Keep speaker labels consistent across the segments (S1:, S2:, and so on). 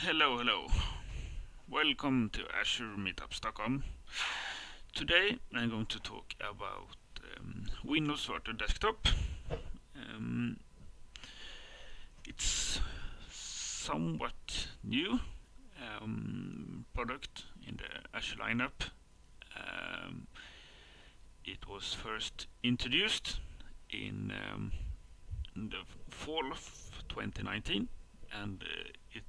S1: Hello, hello. Welcome to Azure Meetup Stockholm. Today I'm going to talk about Windows Virtual Desktop. It's somewhat new product in the Azure lineup. It was first introduced in the fall of 2019, and it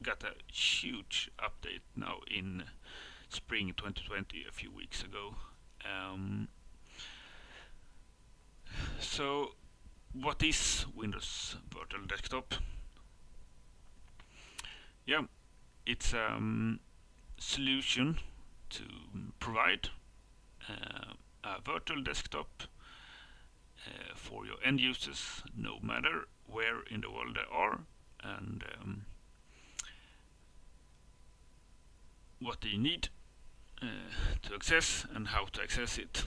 S1: got a huge update now in spring 2020, a few weeks ago. So what is Windows Virtual Desktop? Yeah, it's a solution to provide a virtual desktop for your end users, no matter where in the world they are, and what they need to access and how to access it.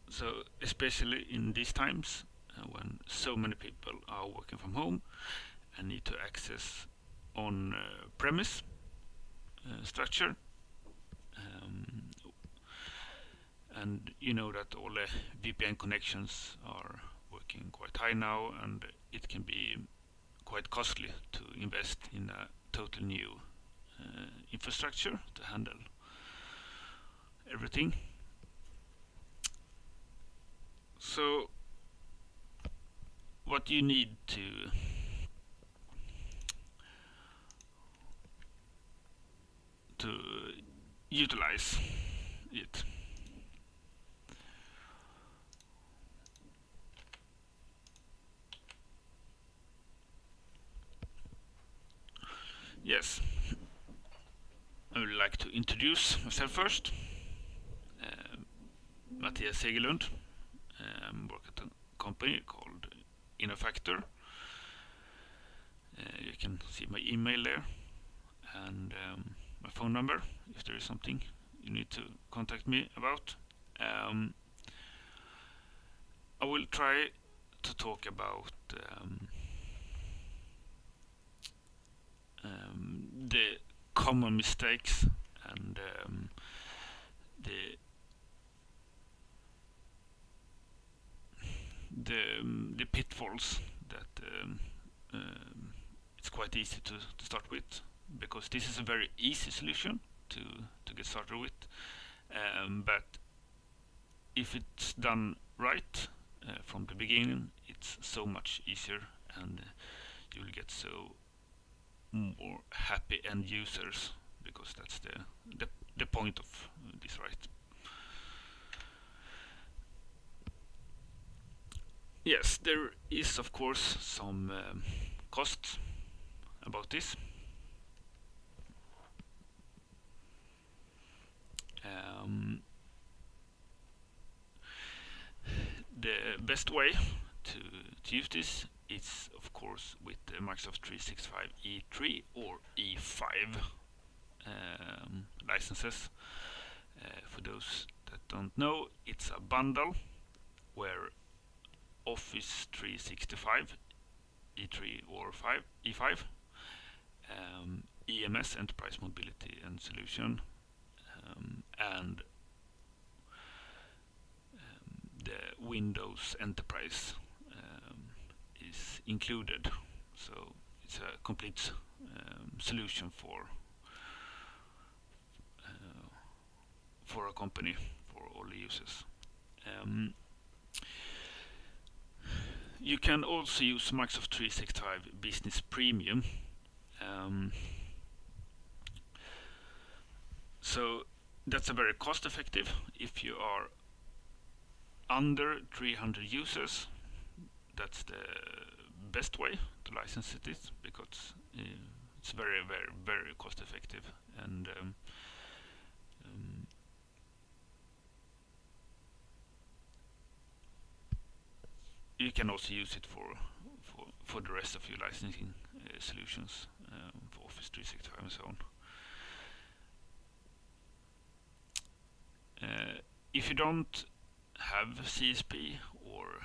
S1: So especially in these times when so many people are working from home and need to access on premise structure, and you know that all the VPN connections are working quite high now, and it can be quite costly to invest in a total new infrastructure to handle everything. So what you need to utilize it. Yes, I would like to introduce myself first. Mathias Segerlund. I work at a company called Factor. You can see my email there and my phone number if there is something you need to contact me about. I will try to talk about the common mistakes and the pitfalls that it's quite easy to start with, because this is a very easy solution to get started with, but if it's done right from the beginning, it's so much easier, and you'll get so more happy end users, because that's the point of this, right? Yes, there is of course some costs about this. The best way to use this is of course with the Microsoft 365 E3 or E5 licenses. For those that don't know, it's a bundle where Office 365 E3 or E5, EMS, Enterprise Mobility and Solution, and the Windows Enterprise is included. So it's a complete solution for a company, for all the users. You can also use Microsoft 365 Business Premium. So that's a very cost effective. If you are under 300 users, that's the best way to license it, because it's very, very, very cost effective, and you can also use it for the rest of your licensing solutions, for Office 365 and so on. If you don't have CSP or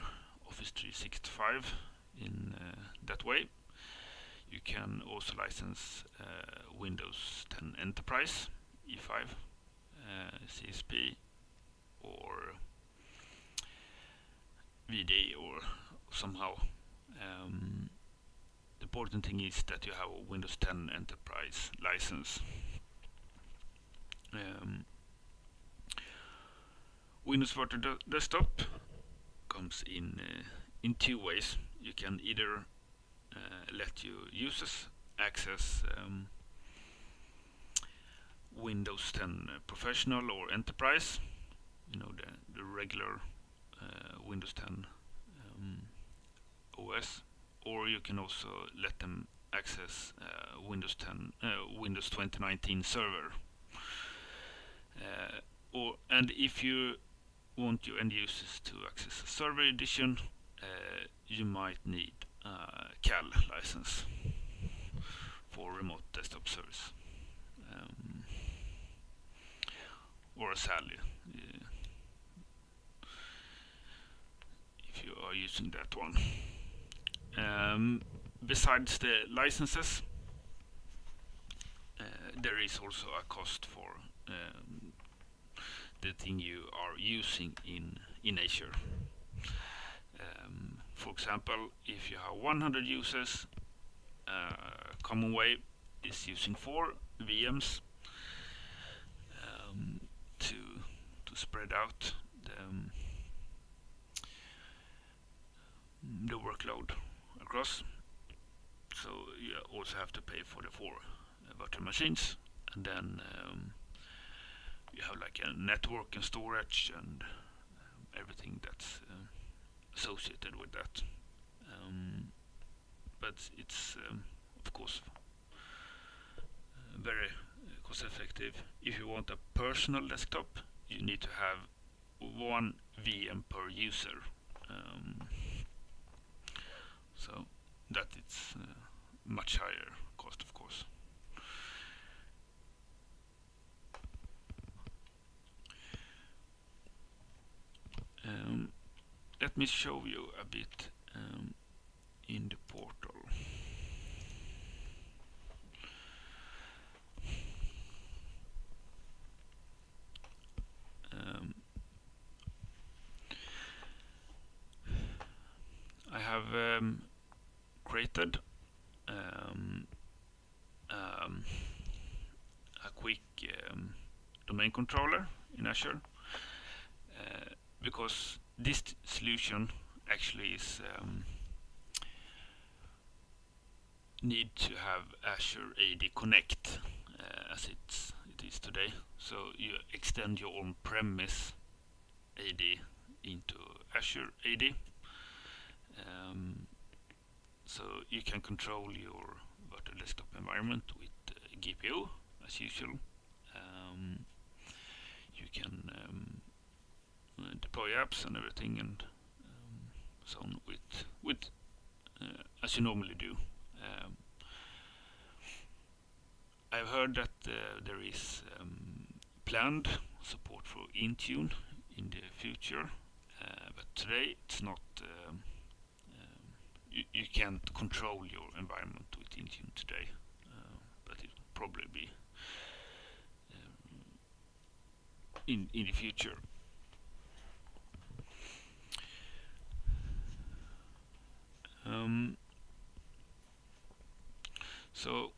S1: Office 365 in that way, You can also license Windows 10 Enterprise, E5, CSP, or VD, or somehow. The important thing is that you have a Windows 10 Enterprise license. Windows Virtual Desktop comes in two ways. You can either let your users access Windows 10 Professional or Enterprise, the regular Windows 10 OS, or you can also let them access Windows 2019 Server. And if you want your end users to access a Server edition, you might need a CAL license for remote desktop service, or a SAL if you are using that one. Besides the licenses, there is also a cost for the thing you are using in Azure. For example, if you have 100 users, common way is using 4 VMs to spread out the workload across. So you also have to pay for the 4 virtual machines, and then you have like a network and storage and everything that's associated with that. But it's of course very cost effective. If you want a personal desktop, you need to have 1 VM per user. So that it's much higher cost, of course. Let me show you a bit in the portal. I have created a quick domain controller in Azure, because this solution actually is need to have Azure AD Connect as it is today. So you extend your on-premise AD into Azure AD. So you can control your virtual desktop environment with GPU as usual. You can deploy apps and everything, and so on with as you normally do. I've heard that there is planned support for Intune in the future, but today it's not. You can't control your environment with Intune today, but it will probably be in the future. So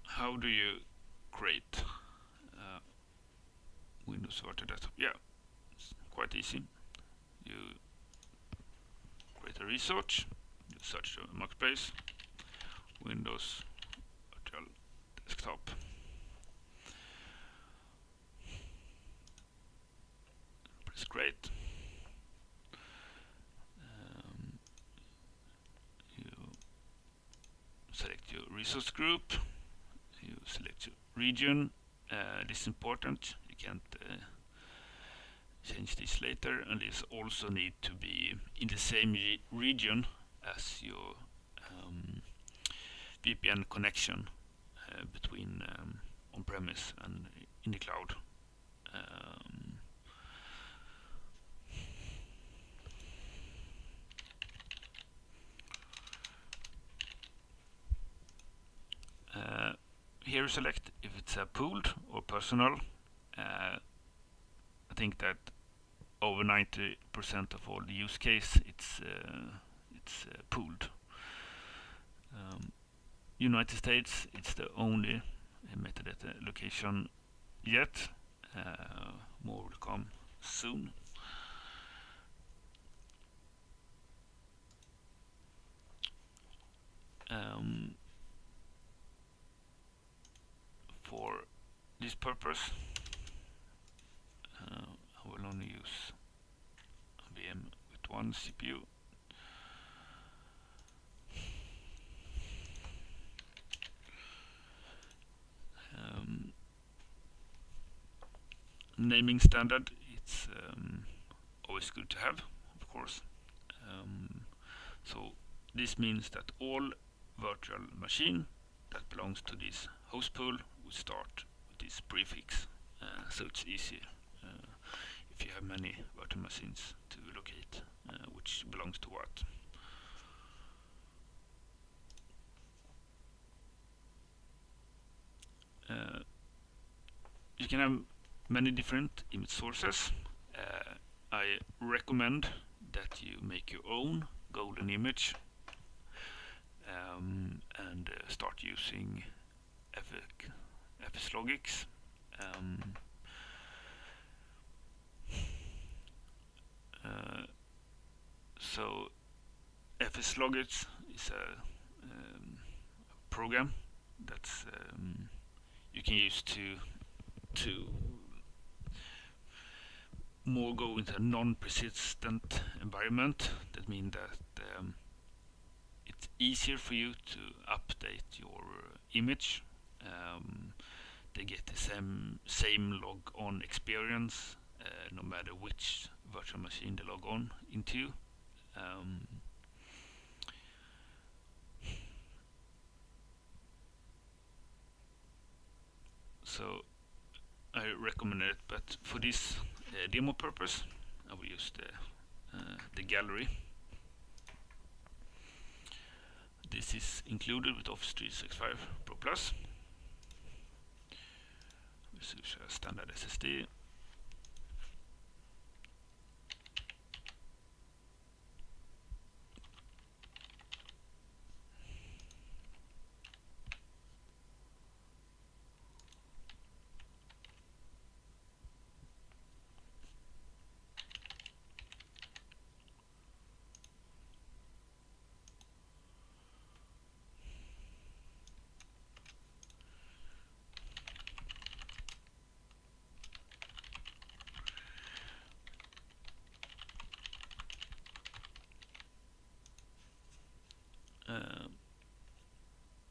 S1: how do you create Windows Virtual Desktop? Yeah, it's quite easy. You create a research, you search the marketplace, Windows Virtual Desktop. Press create. You select your resource group, you select your region. This is important, you can't change this later, and this also need to be in the same region as your VPN connection between on-premise and in the cloud. here you select if it's a pooled or personal. I think that over 90% of all the use case it's pooled. United States, it's the only metadata location yet. More will come soon. For this purpose, I will only use a VM with one CPU. Naming standard, it's always good to have, of course. So this means that all virtual machine that belongs to this host pool will start with this prefix, so it's easy if you have many virtual machines to locate which belongs to what. You can have many different image sources. I recommend that you make your own golden image and start using fslogix. So fslogix is a program that's you can use to more go into a non-persistent environment. That means that it's easier for you to update your image. They get the same log on experience no matter which virtual machine they log on into. So I recommend it, but for this demo purpose, I will use the gallery. This is included with Office 365 Pro Plus. Let's use a standard SSD.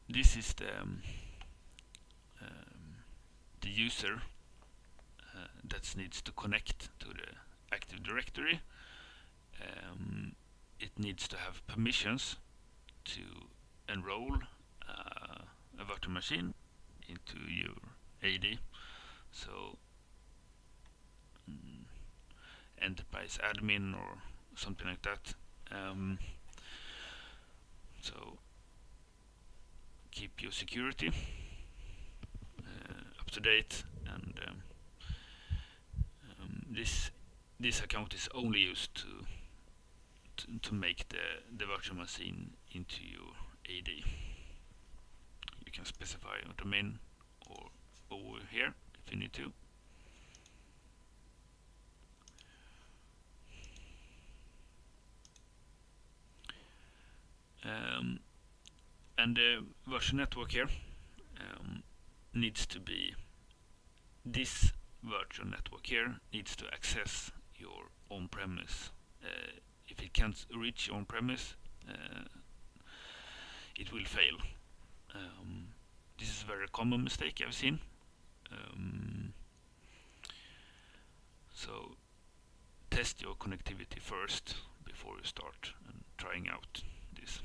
S1: This is the user that needs to connect to the Active Directory. It needs to have permissions to enroll a virtual machine into your AD. So enterprise admin or something like that. So keep your security up to date, and this account is only used to make the virtual machine into your AD. You can specify a domain or over here if you need to. And the virtual network here needs to be, this virtual network here needs to access your on-premise. If it can't reach your on-premise, it will fail. This is a very common mistake I've seen. So test your connectivity first before you start and trying out this.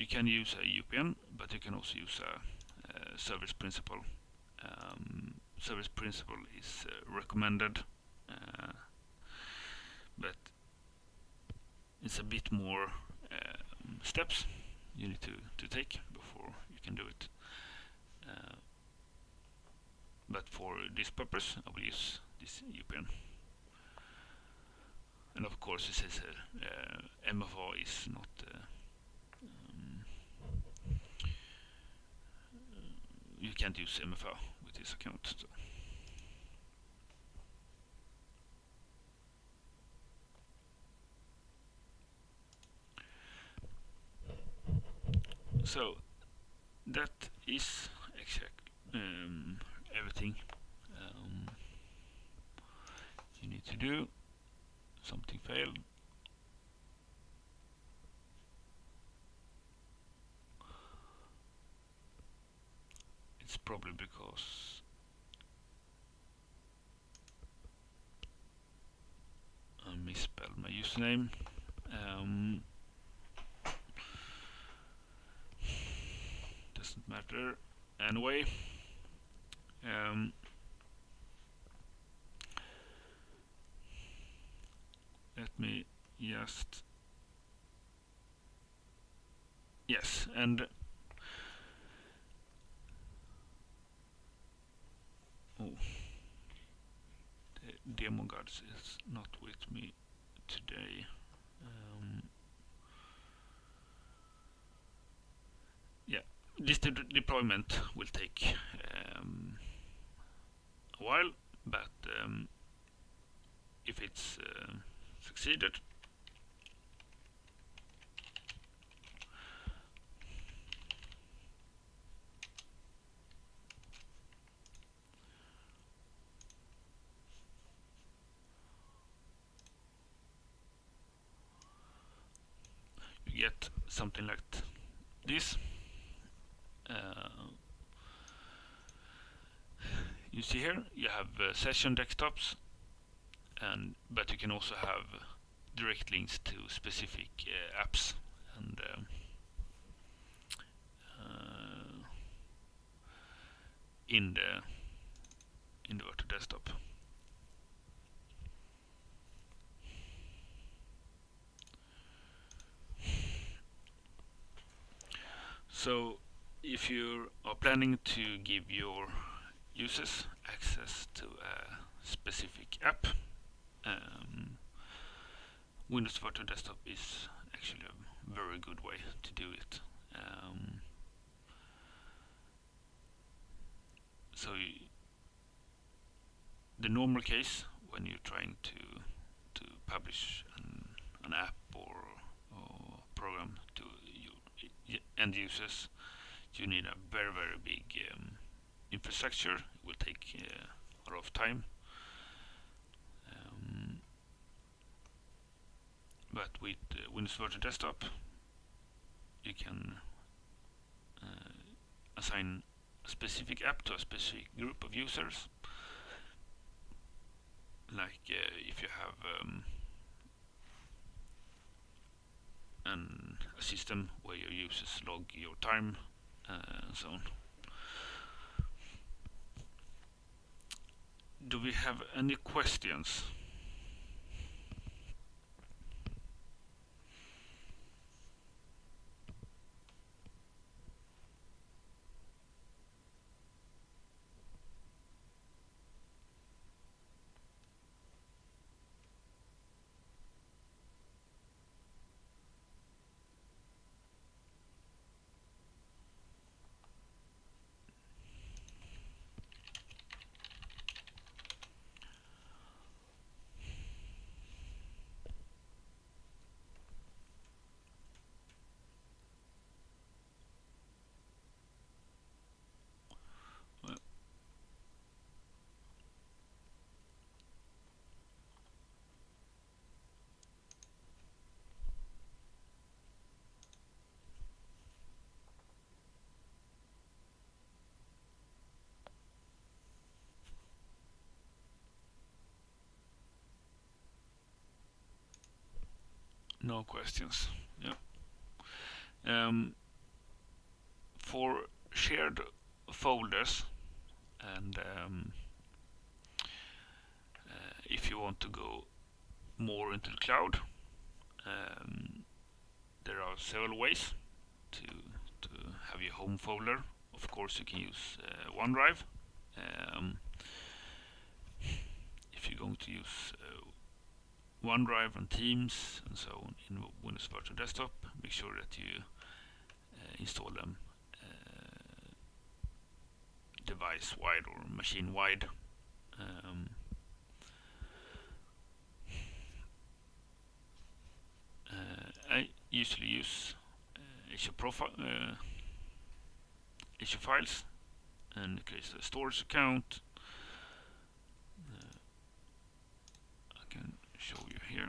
S1: you can use a UPN, but you can also use a service principal. Service principal is recommended, but it's a bit more steps you need to take before you can do it. But for this purpose, I will use this UPN. And of course, it says MFA is not you can't use MFA with this account. So that is everything you need to do. Something failed. It's probably because I misspelled my username. Doesn't matter anyway. Let me just yes, and the demo guards is not with me today. Yeah, this deployment will take a while, but if it's succeeded, you get something like this. You see here you have session desktops, but you can also have direct links to specific apps and in the virtual desktop. So if you are planning to give your users access to a specific app, Windows Virtual Desktop is actually a very good way to do it. So the normal case when you're trying to publish an app or program to end users, you need a very big infrastructure. It will take a lot of time. But with Windows Virtual Desktop, you can assign a specific app to a specific group of users. Like if you have a system where your users log your time and so on. Do we have any questions? No questions. Yeah. For shared folders, and if you want to go more into the cloud, there are several ways to have your home folder. Of course, you can use OneDrive. If you're going to use OneDrive and Teams and so on in Windows Virtual Desktop, make sure that you install them device-wide or machine-wide. I usually use Azure files and create a storage account. I can show you here.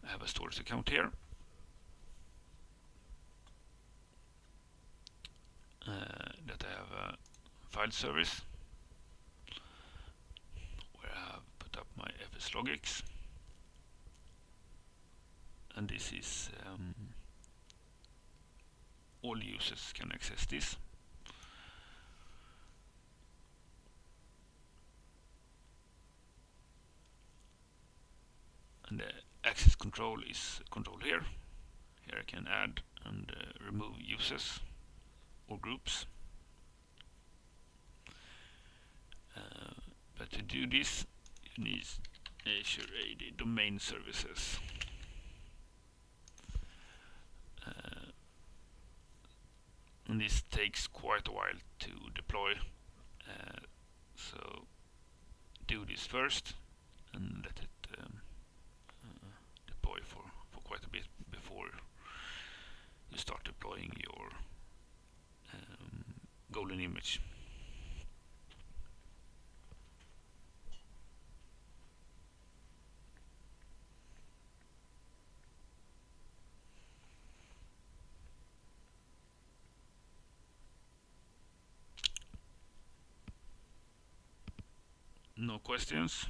S1: I have a storage account here. That I have a file service where I have put up my fslogix, and this is all users can access this. And the access control is controlled here. Here I can add and remove users or groups. But to do this, you need Azure AD domain services. And this takes quite a while to deploy. So do this first and let it deploy for quite a bit before you start deploying your golden image. No questions?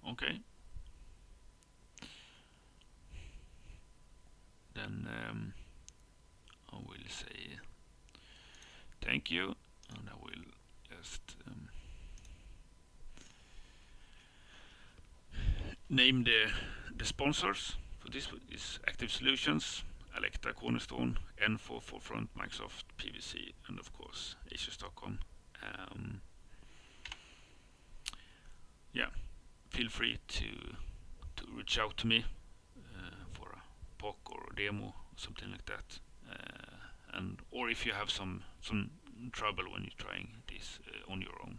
S1: Okay. Then I will say thank you, and I will just name the sponsors for this is Active Solutions, Alecta, Cornerstone, N4, Forefront, Microsoft, PVC, and of course Azure Stockholm. Yeah, feel free to reach out to me for a POC or a demo or something like that, and or if you have some trouble when you're trying this on your own.